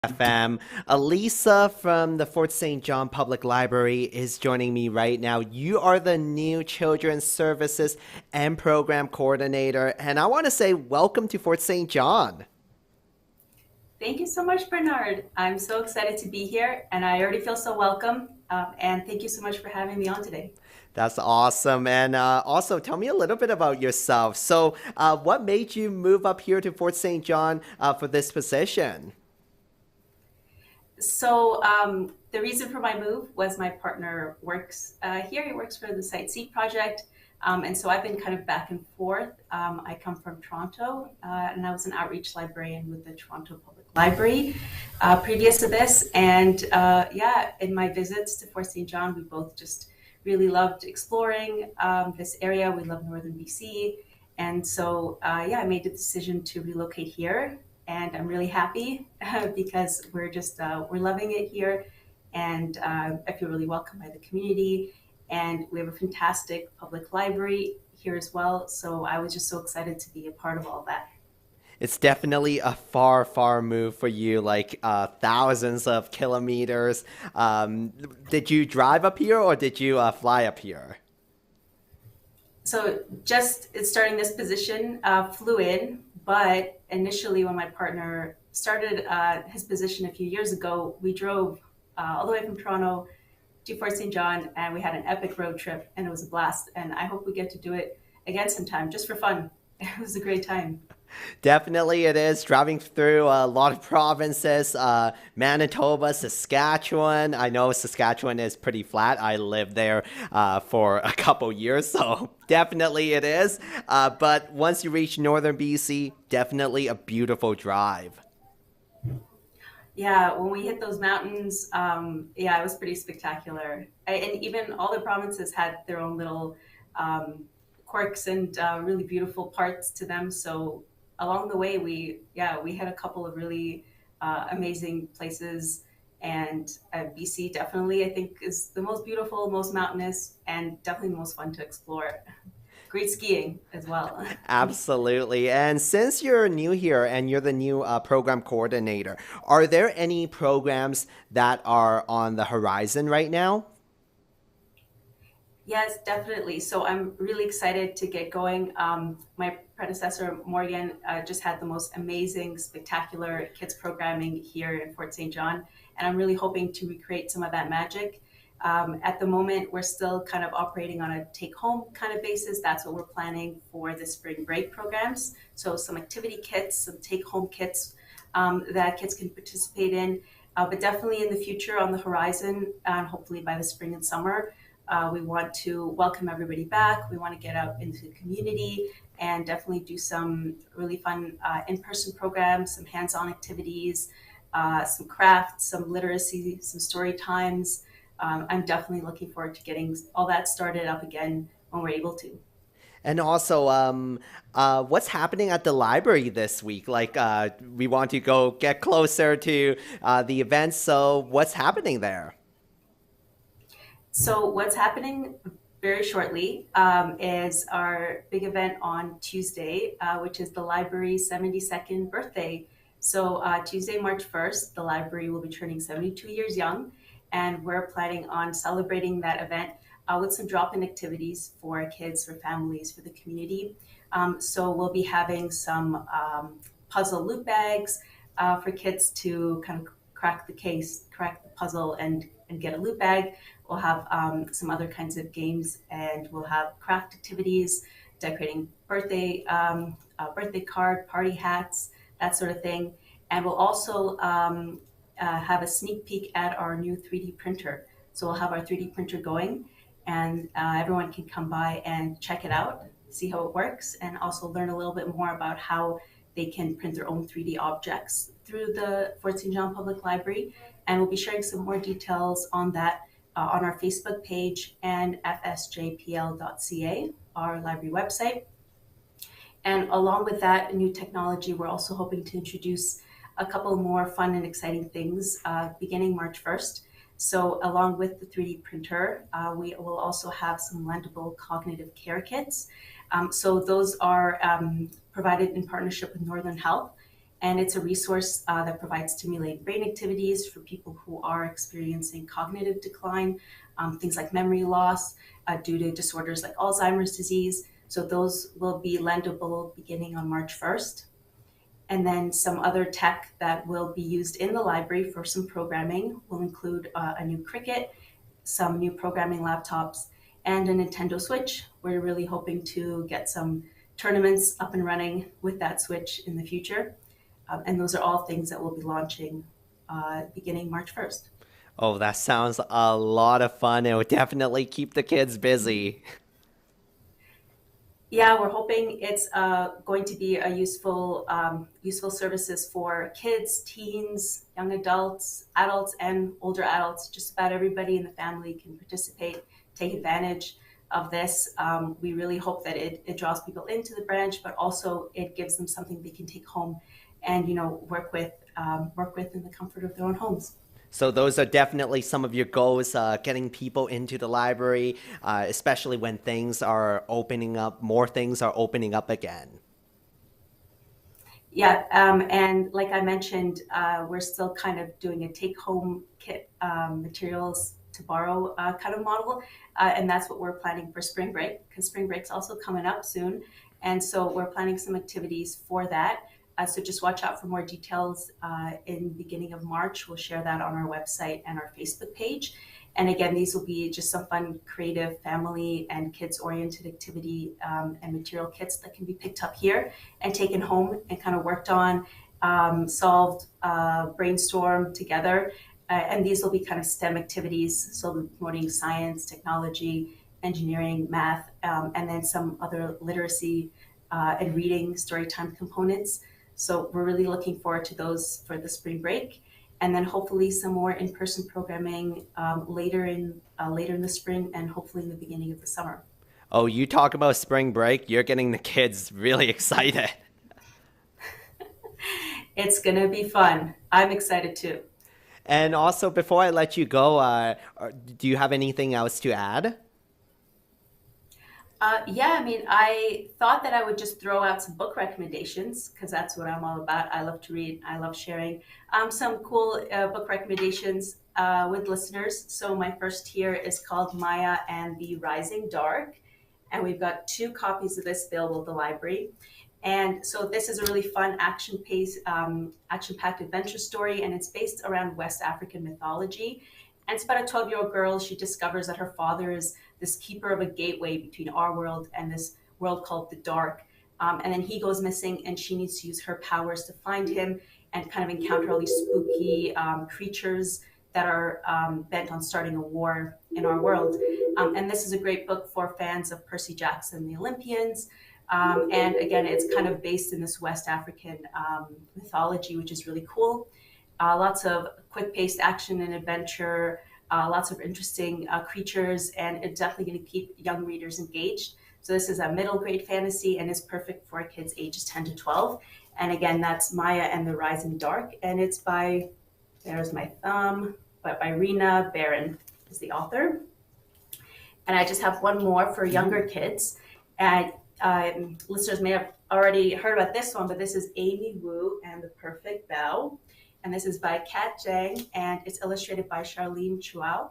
FM. Alisa from the Fort St. John Public Library is joining me right now. You are the new Children's Services and Program Coordinator, and I want to say welcome to Fort St. John. Thank you so much, Bernard. I'm so excited to be here, and I already feel so welcome. And thank you so much for having me on today. That's awesome. And also, tell me a little bit about yourself. So, what made you move up here to Fort St. John for this position? The reason for my move was my partner works here. He works for the Site C project. And so I've been kind of back and forth. I come from Toronto, and I was an outreach librarian with the Toronto Public Library previous to this. And yeah, in my visits to Fort St. John, we both just really loved exploring this area. We love northern BC. And so, yeah, I made the decision to relocate here. And I'm really happy because we're loving it here. And I feel really welcome by the community, and we have a fantastic public library here as well. So I was just so excited to be a part of all that. It's definitely a far, far move for you, like thousands of kilometers. Did you drive up here or did you fly up here? So just starting this position, flew in, but initially when my partner started his position a few years ago, we drove all the way from Toronto to Fort St. John, and we had an epic road trip, and it was a blast. And I hope we get to do it again sometime, just for fun. It was a great time. Definitely, it is driving through a lot of provinces, Manitoba, Saskatchewan. I know Saskatchewan is pretty flat. I lived there for a couple years, so definitely it is. But once you reach northern BC, definitely a beautiful drive. Yeah, when we hit those mountains, yeah, it was pretty spectacular. And even all the provinces had their own little um, quirks and really beautiful parts to them. So along the way, yeah, we had a couple of really amazing places. And BC definitely, I think, is the most beautiful, most mountainous, and definitely the most fun to explore. Great skiing as well. Absolutely. And since you're new here and you're the new program coordinator, are there any programs that are on the horizon right now? Yes, definitely. So I'm really excited to get going. My predecessor, Morgan, just had the most amazing, spectacular kids programming here in Fort St. John. And I'm really hoping to recreate some of that magic. At the moment, we're still kind of operating on a take home kind of basis. That's what we're planning for the spring break programs. So some activity kits, some take home kits that kids can participate in. But definitely in the future on the horizon, and hopefully by the spring and summer, we want to welcome everybody back. We want to get out into the community and definitely do some really fun in-person programs, some hands-on activities, some crafts, some literacy, some story times. I'm definitely looking forward to getting all that started up again when we're able to. And also, what's happening at the library this week? Like, we want to go get closer to the event. So, what's happening there? So what's happening very shortly is our big event on Tuesday, which is the library's 72nd birthday. So Tuesday, March 1st, the library will be turning 72 years young, and we're planning on celebrating that event with some drop-in activities for kids, for families, for the community. So we'll be having some puzzle loot bags for kids to kind of crack the case, crack the puzzle, and get a loot bag. We'll have some other kinds of games, and we'll have craft activities, decorating birthday card, party hats, that sort of thing. And we'll also have a sneak peek at our new 3D printer. So we'll have our 3D printer going, and everyone can come by and check it out, see how it works, and also learn a little bit more about how they can print their own 3D objects through the Fort St. John Public Library. And we'll be sharing some more details on that on our Facebook page and fsjpl.ca, our library website. And along with that new technology, we're also hoping to introduce a couple more fun and exciting things beginning March 1st. So along with the 3D printer, we will also have some lendable cognitive care kits. So those are provided in partnership with Northern Health. And it's a resource that provides stimulating brain activities for people who are experiencing cognitive decline, things like memory loss due to disorders like Alzheimer's disease. So those will be lendable beginning on March 1st. And then some other tech that will be used in the library for some programming will include a new Cricut, some new programming laptops, and a Nintendo Switch. We're really hoping to get some tournaments up and running with that Switch in the future. And those are all things that we'll be launching beginning March 1st. Oh, that sounds a lot of fun. It would definitely keep the kids busy. Yeah, we're hoping it's going to be a useful services for kids, teens, young adults, and older adults. Just about everybody in the family can participate, take advantage of this. We really hope that it draws people into the branch, but also it gives them something they can take home and work with in the comfort of their own homes. So those are definitely some of your goals, getting people into the library, especially when things are opening up, more things are opening up again. Yeah, and like I mentioned, we're still kind of doing a take-home kit materials to borrow kind of model, and that's what we're planning for spring break because spring break's also coming up soon, and so we're planning some activities for that. So just watch out for more details in the beginning of March. We'll share that on our website and our Facebook page. And again, these will be just some fun, creative, family and kids-oriented activity and material kits that can be picked up here and taken home and kind of worked on, solved, brainstormed together. And these will be kind of STEM activities, so we'll be promoting science, technology, engineering, math, and then some other literacy and reading story time components. So we're really looking forward to those for the spring break, and then hopefully some more in-person programming later in the spring and hopefully in the beginning of the summer. Oh, you talk about spring break, you're getting the kids really excited. It's gonna be fun. I'm excited too. And also, before I let you go, do you have anything else to add? Yeah, I mean, I thought that I would just throw out some book recommendations because that's what I'm all about. I love to read, I love sharing some cool book recommendations with listeners. So, my first here is called Maya and the Rising Dark, and we've got two copies of this available at the library. And so, this is a really fun action-packed adventure story, and it's based around West African mythology. And it's about a 12-year-old girl. She discovers that her father is this keeper of a gateway between our world and this world called the dark. And then he goes missing, and she needs to use her powers to find him and kind of encounter all these spooky creatures that are bent on starting a war in our world. And this is a great book for fans of Percy Jackson, the Olympians. And again, it's kind of based in this West African mythology, which is really cool. Lots of quick paced action and adventure, lots of interesting creatures, and it's definitely going to keep young readers engaged. So, this is a middle grade fantasy and is perfect for kids ages 10 to 12. And again, that's Maya and the Rising Dark, and it's by, there's my thumb, but by Rena Barron is the author. And I just have one more for younger kids. And listeners may have already heard about this one, but this is Amy Wu and the Perfect Bow. And this is by Kat Zhang, and it's illustrated by Charlene Chuao.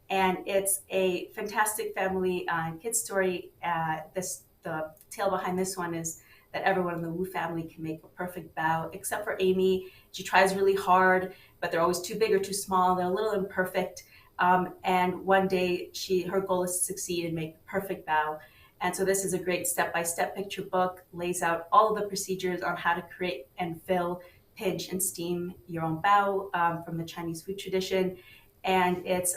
And it's a fantastic family and kids story. The tale behind this one is that everyone in the Wu family can make a perfect bow, except for Amy. She tries really hard, but they're always too big or too small. They're a little imperfect. And one day, her goal is to succeed and make the perfect bow. And so this is a great step-by-step picture book, lays out all of the procedures on how to create and fill, pinch, and steam your own bao from the Chinese food tradition. And it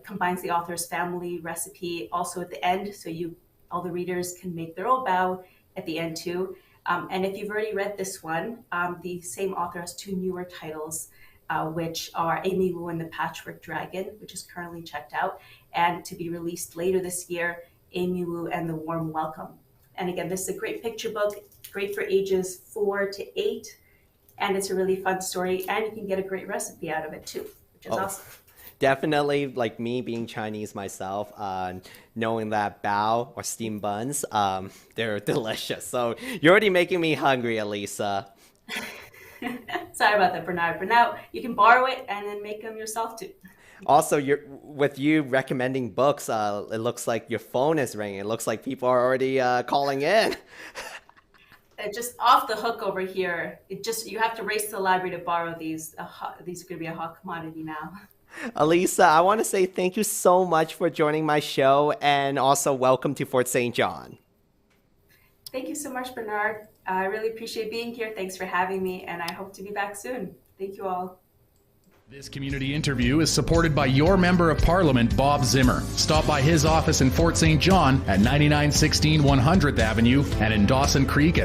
combines the author's family recipe also at the end, so all the readers can make their own bao at the end too. And if you've already read this one, the same author has two newer titles, which are Amy Wu and the Patchwork Dragon, which is currently checked out, and to be released later this year, Amy Wu and the Warm Welcome. And again, this is a great picture book, great for ages 4 to 8, and it's a really fun story, and you can get a great recipe out of it too, which is awesome. Definitely, like me being Chinese myself, knowing that bao or steamed buns, they're delicious. So you're already making me hungry, Alisa. Sorry about that, Bernard. But now you can borrow it and then make them yourself too. Also, with you recommending books, it looks like your phone is ringing. It looks like people are already calling in. Just off the hook over here. It just you have to race to the library to borrow these. These are going to be a hot commodity now. Alisa, I want to say thank you so much for joining my show, and also welcome to Fort St. John. Thank you so much, Bernard. I really appreciate being here. Thanks for having me, and I hope to be back soon. Thank you all. This community interview is supported by your Member of Parliament, Bob Zimmer. Stop by his office in Fort St. John at 9916 100th Avenue and in Dawson Creek at